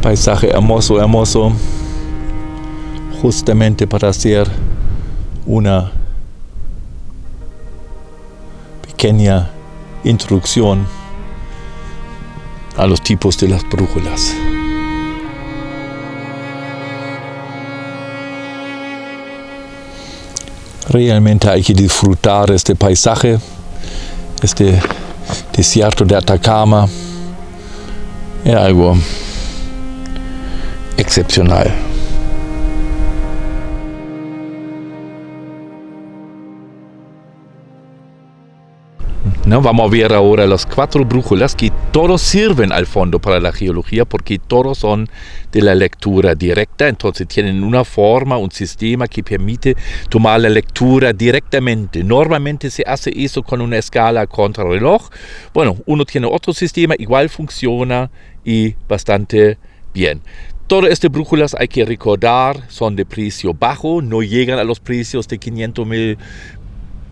Paisaje hermoso, hermoso. Justamente para hacer una pequeña introducción a los tipos de las brújulas. Realmente hay que disfrutar este paisaje, este desierto de Atacama. Es algo excepcional. No, vamos a ver ahora las 4 brújulas que todos sirven al fondo para la geología porque todos son de la lectura directa, entonces tienen una forma, un sistema que permite tomar la lectura directamente. Normalmente se hace eso con una escala contrarreloj. Bueno, uno tiene otro sistema, igual funciona y bastante bien. Todas estas brújulas hay que recordar, son de precio bajo, no llegan a los precios de 500,000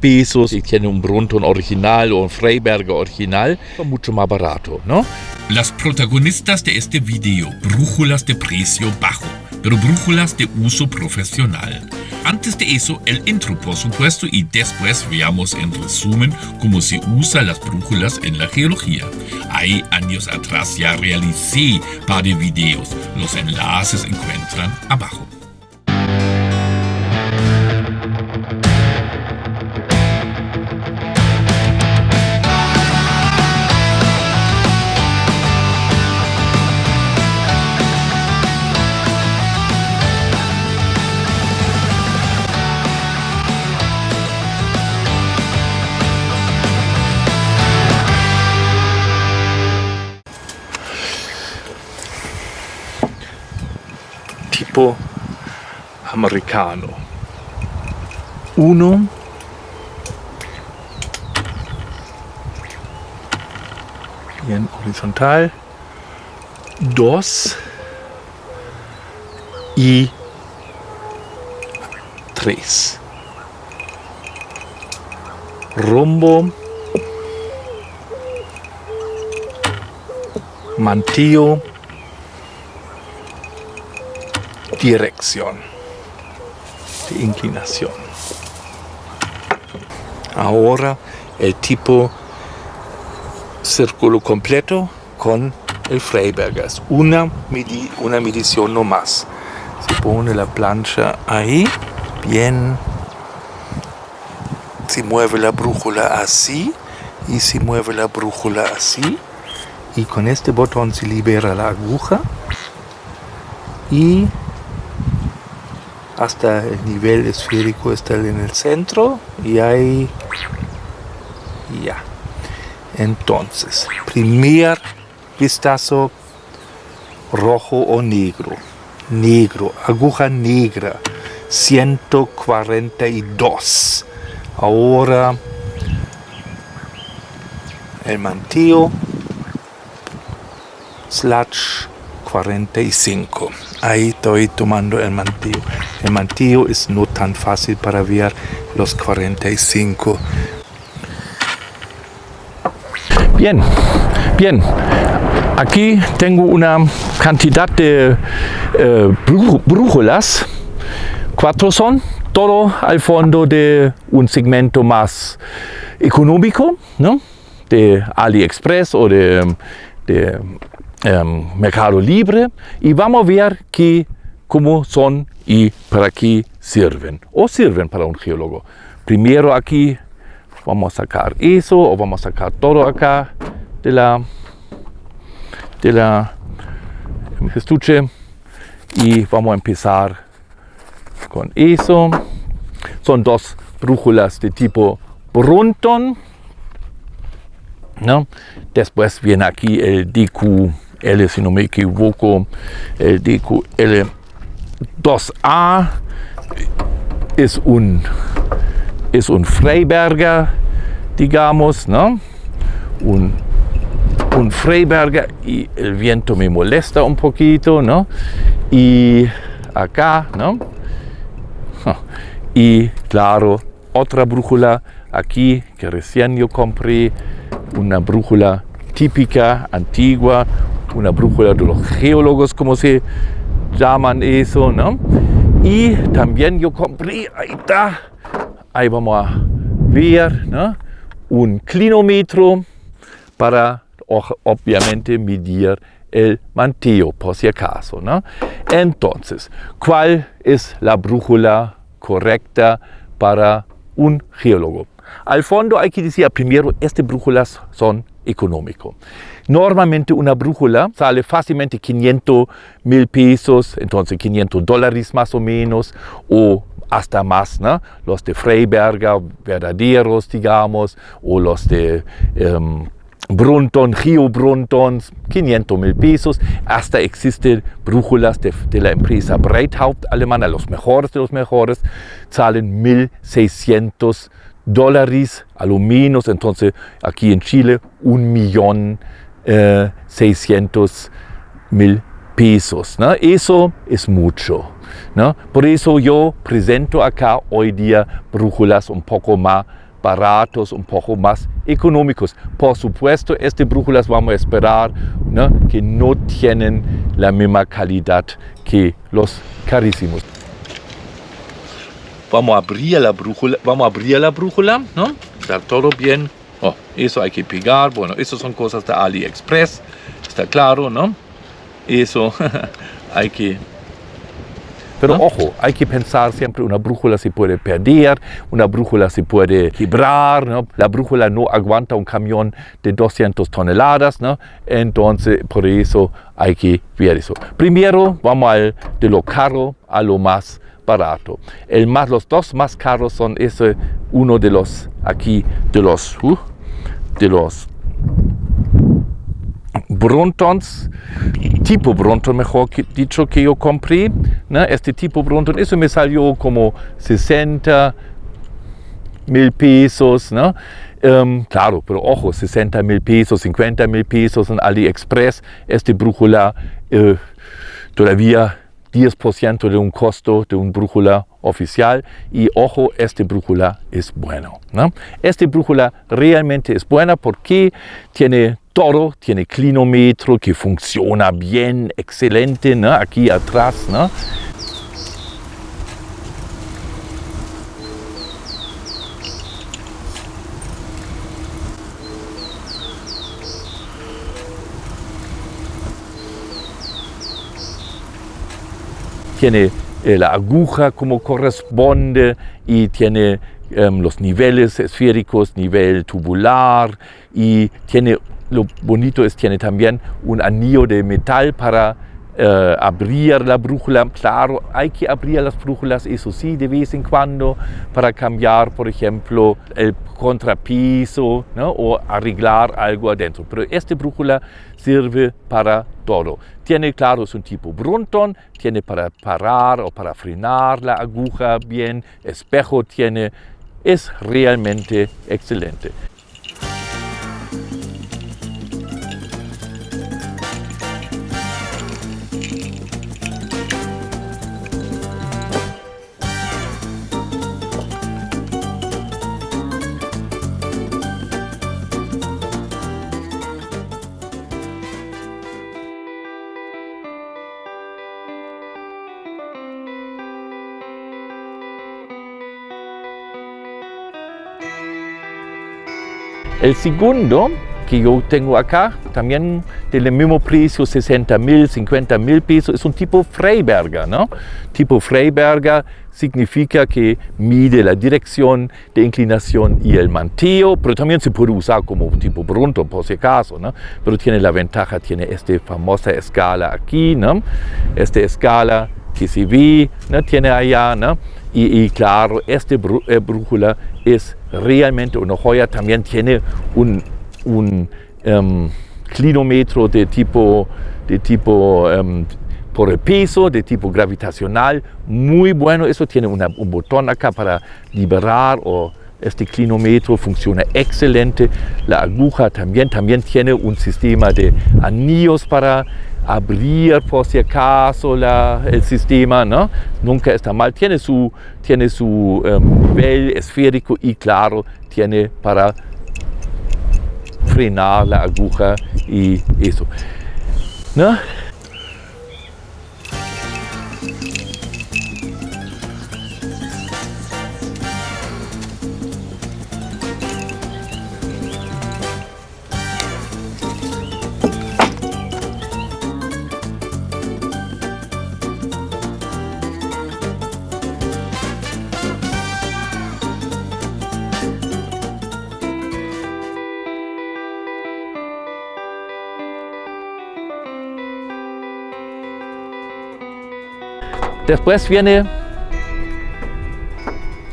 pesos y tiene un Brunton original o un Freiberger original, mucho más barato, ¿no? Las protagonistas de este video, brújulas de precio bajo, pero brújulas de uso profesional. Antes de eso, el intro por supuesto y después veamos en resumen cómo se usa las brújulas en la geología. Hay años atrás ya realicé par de videos, los enlaces encuentran abajo. Tipo americano. 1, bien horizontal, 2 y 3. Rumbo, mantillo, dirección de inclinación. Ahora el tipo círculo completo con el Freiberger. Es una medición no más. Se pone la plancha ahí, bien. Se mueve la brújula así y se mueve la brújula así. Y con este botón se libera la aguja y hasta el nivel esférico está en el centro y ahí ya. Entonces, primer vistazo, rojo o negro. Negro, aguja negra, 142. Ahora el mantillo, /45. Ahí estoy tomando el mantillo. El mantillo es no tan fácil para ver los 45. Bien. Aquí tengo una cantidad de brújulas. 4 son, todo al fondo de un segmento más económico, ¿no? De AliExpress o de Mercado Libre, y vamos a ver cómo son y para qué sirven, o sirven para un geólogo. Primero aquí vamos a sacar eso, o vamos a sacar todo acá de la estuche, y vamos a empezar con eso. Son 2 brújulas de tipo Brunton, ¿no? Después viene aquí el DQL, si no me equivoco, el DQL2A es un Freiberger, digamos, ¿no? Un Freiberger, y el viento me molesta un poquito, ¿no? Y acá, ¿no? Y claro, otra brújula aquí que recién yo compré, una brújula típica, antigua, una brújula de los geólogos, como se llaman eso, ¿no? Y también yo compré, ahí está, ahí vamos a ver, ¿no? Un clinómetro para obviamente medir el manteo, por si acaso, ¿no? Entonces, ¿cuál es la brújula correcta para un geólogo? Al fondo hay que decir primero, estas brújulas son económicas. Normalmente una brújula sale fácilmente 500,000 pesos, entonces $500 más o menos, o hasta más, ¿no? Los de Freiberger, verdaderos, digamos, o los de Brunton, Geo Bruntons, 500,000 pesos. Hasta existen brújulas de la empresa Breithaupt alemana, los mejores de los mejores, salen $1,600 a lo menos. Entonces aquí en Chile 1,600,000 pesos, ¿no? Eso es mucho, ¿no? Por eso yo presento acá hoy día brújulas un poco más baratos, un poco más económicos. Por supuesto, estas brújulas vamos a esperar, ¿no? Que no tienen la misma calidad que los carísimos. Vamos a abrir la brújula, ¿no? Está todo bien. Oh, eso hay que pegar. Bueno, eso son cosas de AliExpress, está claro, ¿no? Eso hay que... Pero ojo, hay que pensar siempre, una brújula se puede perder, una brújula se puede quebrar, ¿no? La brújula no aguanta un camión de 200 toneladas, ¿no? Entonces, por eso hay que ver eso. Primero, vamos de lo caro a lo más barato. Los dos más caros son uno de los Bruntons, tipo Brunton, mejor dicho, que yo compré, ¿no? Este tipo Brunton, eso me salió como 60,000 pesos, ¿no? Claro, pero ojo, 60,000 pesos, 50,000 pesos en AliExpress, esta brújula todavía 10% de un costo de una brújula oficial. Y ojo, esta brújula es buena, ¿no? Esta brújula realmente es buena porque tiene todo, tiene clinómetro que funciona bien, excelente, ¿no? Aquí atrás, ¿no? Tiene la aguja como corresponde y tiene los niveles esféricos, nivel tubular, y lo bonito tiene también un anillo de metal para abrir la brújula. Claro, hay que abrir las brújulas, eso sí, de vez en cuando, para cambiar, por ejemplo, el contrapiso, ¿no? O arreglar algo adentro. Pero esta brújula sirve para todo. Tiene, claro, es un tipo Brunton, tiene para parar o para frenar la aguja bien, espejo tiene, es realmente excelente. El segundo que yo tengo acá, también del mismo precio, 60,000, 50,000 pesos, es un tipo Freiberger, ¿no? Tipo Freiberger significa que mide la dirección de inclinación y el manteo, pero también se puede usar como tipo Brunton, por si acaso, ¿no? Pero tiene la ventaja, tiene esta famosa escala aquí, ¿no? Esta escala que se ve, ¿no? Tiene allá, ¿no? Y claro, esta brújula es realmente una joya. También tiene un clinómetro de tipo por el peso, de tipo gravitacional, muy bueno. Eso tiene un botón acá para liberar, o este clinómetro funciona excelente. La aguja también tiene un sistema de anillos para abrir por si acaso el sistema, ¿no? Nunca está mal. Tiene su nivel esférico y claro, tiene para frenar la aguja y eso. ¿no? Después viene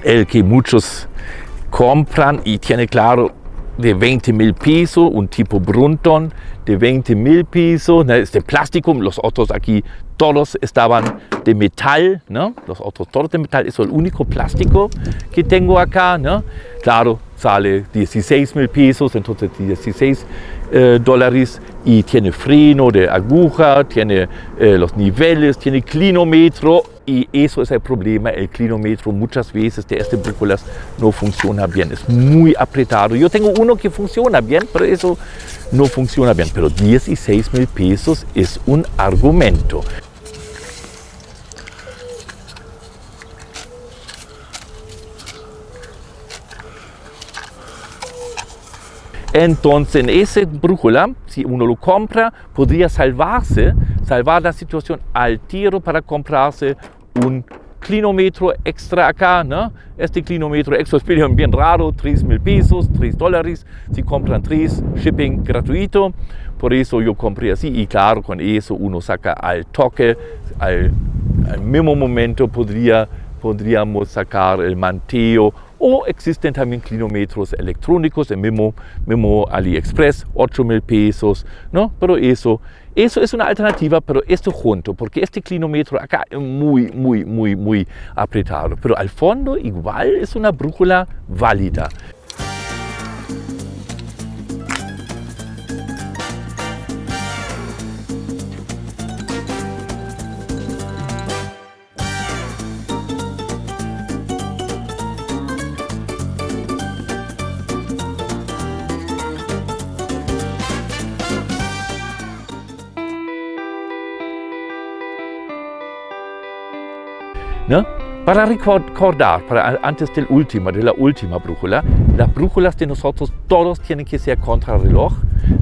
el que muchos compran y tiene claro de 20.000 pesos, un tipo Brunton de 20.000 pesos, ¿no? Es de plástico, los otros aquí todos estaban de metal, ¿no? Los otros todos de metal, es el único plástico que tengo acá, ¿no? Claro, sale 16.000 pesos, entonces 16 dólares y tiene freno de aguja, tiene los niveles, tiene clinómetro y eso es el problema, el clinómetro muchas veces de este brújulas no funciona bien, es muy apretado. Yo tengo uno que funciona bien, pero eso no funciona bien, pero 16.000 pesos es un argumento. Entonces, en ese brújula, si uno lo compra, podría salvar la situación al tiro para comprarse un clinómetro extra acá, ¿no? Este clinómetro extra es bien raro, 3.000 pesos, 3 dólares. Si compran 3, shipping gratuito. Por eso yo compré así y claro, con eso uno saca al toque, al mismo momento podríamos sacar el manteo. O existen también clinómetros electrónicos, el mismo AliExpress, 8.000 pesos, ¿no? Pero eso es una alternativa, pero esto junto, porque este clinómetro acá es muy apretado. Pero al fondo igual es una brújula válida. ¿No? Para recordar, antes de la última brújula, las brújulas de nosotros todos tienen que ser contrarreloj,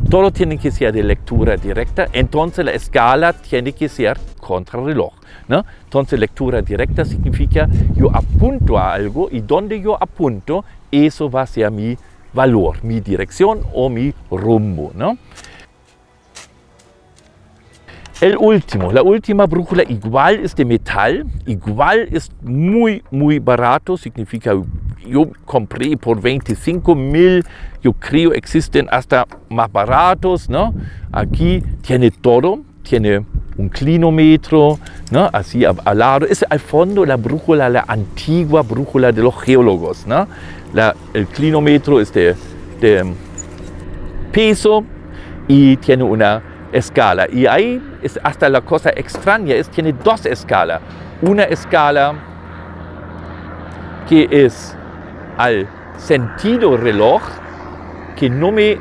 todos tienen que ser de lectura directa, entonces la escala tiene que ser contrarreloj, ¿no? Entonces lectura directa significa yo apunto a algo y donde yo apunto, eso va a ser mi valor, mi dirección o mi rumbo, ¿no? La última brújula igual es de metal, igual es muy barato, significa yo compré por 25.000, yo creo existen hasta más baratos, ¿no? Aquí tiene todo, tiene un clinómetro, ¿no? Así al lado, es al fondo la brújula, la antigua brújula de los geólogos, ¿no? El clinómetro es de peso y tiene una escala, y ahí es hasta la cosa extraña, tiene dos escalas. Una escala que es al sentido reloj, que no me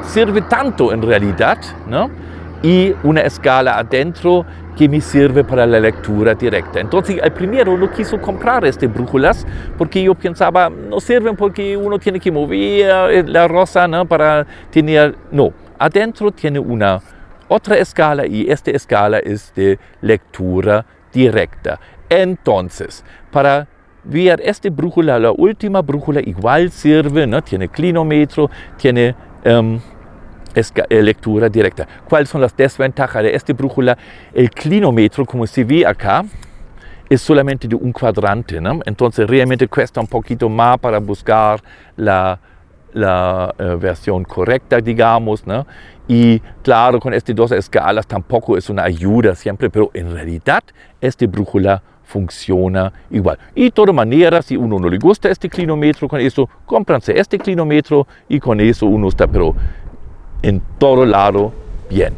sirve tanto en realidad, ¿no? Y una escala adentro que me sirve para la lectura directa. Entonces, al primero no quiso comprar brújulas porque yo pensaba, no sirven porque uno tiene que mover la rosa, ¿no? Para tener, no. Adentro tiene una otra escala y esta escala es de lectura directa. Entonces, para ver esta brújula, la última brújula igual sirve, ¿no? Tiene clinómetro, tiene lectura directa. ¿Cuáles son las desventajas de esta brújula? El clinómetro, como se ve acá, es solamente de un cuadrante, ¿no? Entonces realmente cuesta un poquito más para buscar la versión correcta, digamos, ¿no? Y claro, con estas dos escalas tampoco es una ayuda siempre, pero en realidad esta brújula funciona igual. Y de todas maneras, si uno no le gusta este clinómetro, con eso, cómpranse este clinómetro y con eso uno está, pero en todo lado, bien.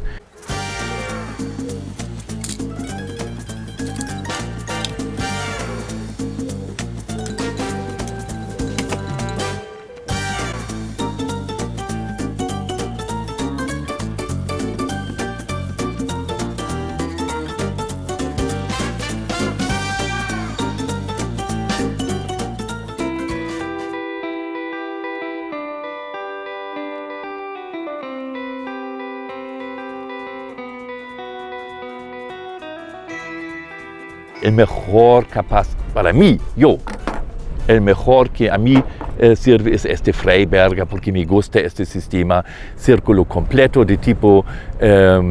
el mejor capaz para mí, el mejor que a mí sirve es este Freiberger, porque me gusta este sistema círculo completo de tipo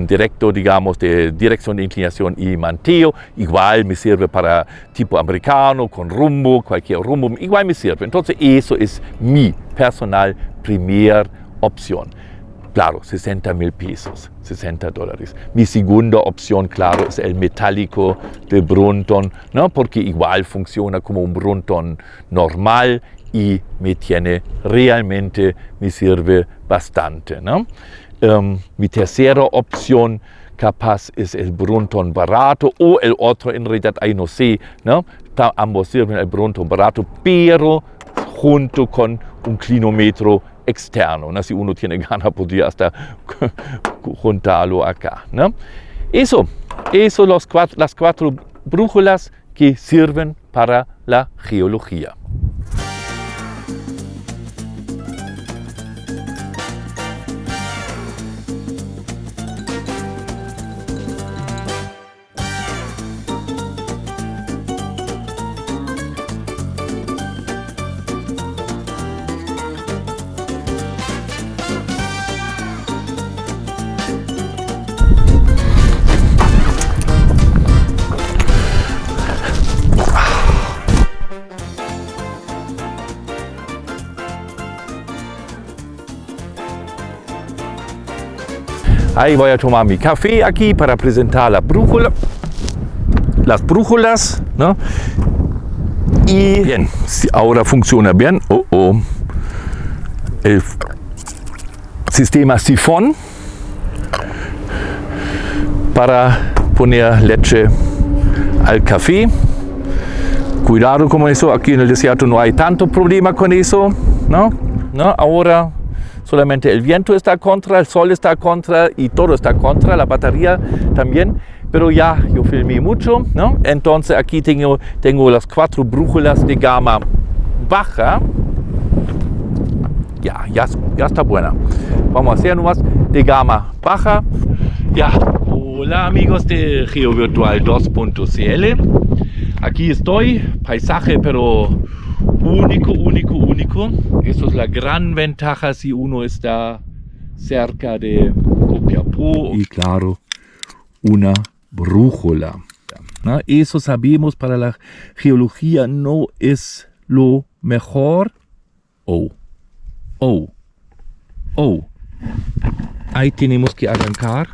directo, digamos, de dirección de inclinación y manteo. Igual me sirve para tipo americano, con rumbo, cualquier rumbo, igual me sirve. Entonces eso es mi personal primera opción. Claro, 60.000 pesos, $60. Mi segunda opción, claro, es el metálico de Brunton, ¿no? Porque igual funciona como un Brunton normal y me sirve bastante, ¿no? Mi tercera opción capaz es el Brunton barato o el otro, en realidad ahí no sé, ¿no? Ambos sirven el Brunton barato, pero junto con un clinómetro externo, ¿no? Si uno tiene ganas podría hasta juntarlo acá, ¿no? Eso las cuatro brújulas que sirven para la geología. Ahí voy a tomar mi café aquí para presentar las brújulas, ¿no? Y bien, ahora funciona bien. El sistema sifón para poner leche al café. Cuidado con eso, aquí en el desierto no hay tanto problema con eso, ¿no? Ahora solamente el viento está contra, el sol está contra y todo está contra, la batería también. Pero ya yo filmé mucho, ¿no? Entonces aquí tengo las 4 brújulas de gama baja. Ya está buena. Vamos a hacer nomás de gama baja. Ya, hola amigos de GeoVirtual 2.cl. Aquí estoy, paisaje pero único. Eso es la gran ventaja si uno está cerca de Copiapó. Y claro, una brújula. ¿No? Eso sabemos para la geología no es lo mejor. Ahí tenemos que arrancar.